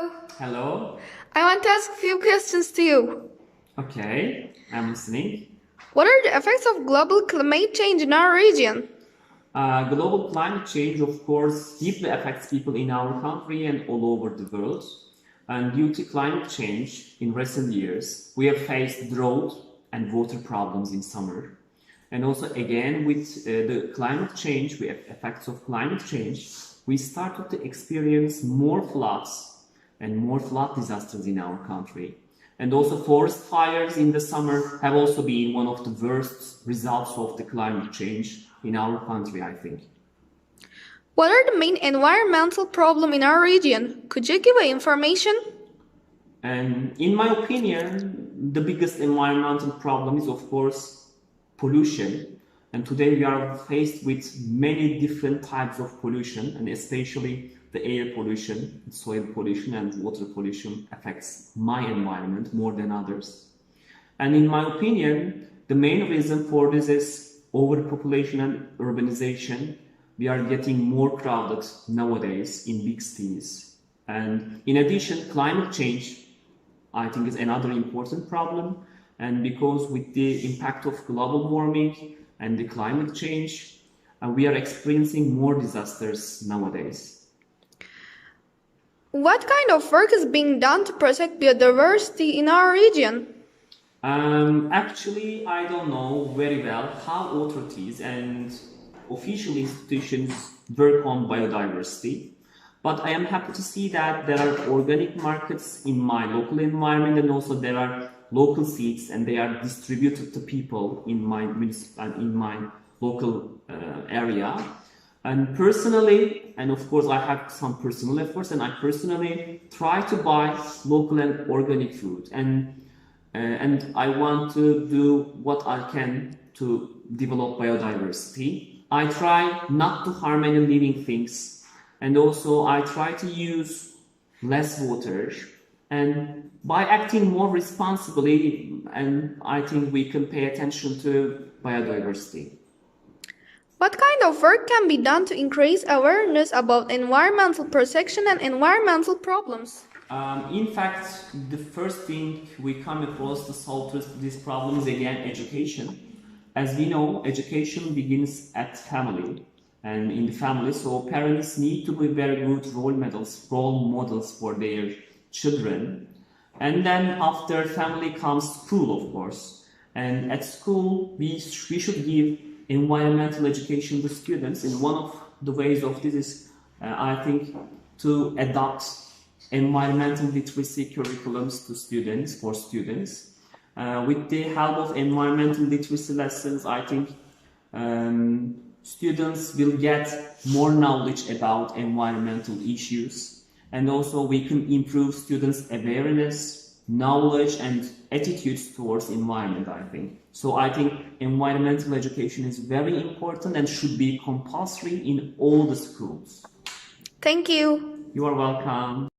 Hello. Hello. I want to ask a few questions to you. Okay, I'm listening. What are the effects of global climate change in our region? Global climate change, of course, deeply affects people in our country and all over the world. And due to climate change in recent years, we have faced drought and water problems in summer. And also, again, with the climate change, we have effects of climate change, we started to experience more floods and more flood disasters in our country. And also forest fires in the summer have also been one of the worst results of the climate change in our country, I think. What are the main environmental problems in our region? Could you give information? And in my opinion, the biggest environmental problem is, of course, pollution. And today we are faced with many different types of pollution, and especially the air pollution, soil pollution, and water pollution affects my environment more than others. And in my opinion, the main reason for this is overpopulation and urbanization. We are getting more crowded nowadays in big cities. And in addition, climate change, I think, is another important problem. And because with the impact of global warming and the climate change, we are experiencing more disasters nowadays. What kind of work is being done to protect biodiversity in our region? Actually, I don't know very well how authorities and official institutions work on biodiversity, but I am happy to see that there are organic markets in my local environment, and also there are local seeds, and they are distributed to people in my local area. And personally, and of course I have some personal efforts, and I personally try to buy local and organic food, and I want to do what I can to develop biodiversity. I try not to harm any living things, and also I try to use less water, and by acting more responsibly, and I think we can pay attention to biodiversity. What kind of work can be done to increase awareness about environmental protection and environmental problems? In fact, the first thing we come across to solve this problem is again education. As we know, education begins at family and in the family, so parents need to be very good role models for their children. And then after family comes school, of course. And at school, we should give environmental education to students, and one of the ways of this is, I think, to adopt environmental literacy curriculums to students, for students. With the help of environmental literacy lessons, I think students will get more knowledge about environmental issues, and also we can improve students' awareness, knowledge, and attitudes towards environment, I think. So I think environmental education is very important and should be compulsory in all the schools. Thank you. You are welcome.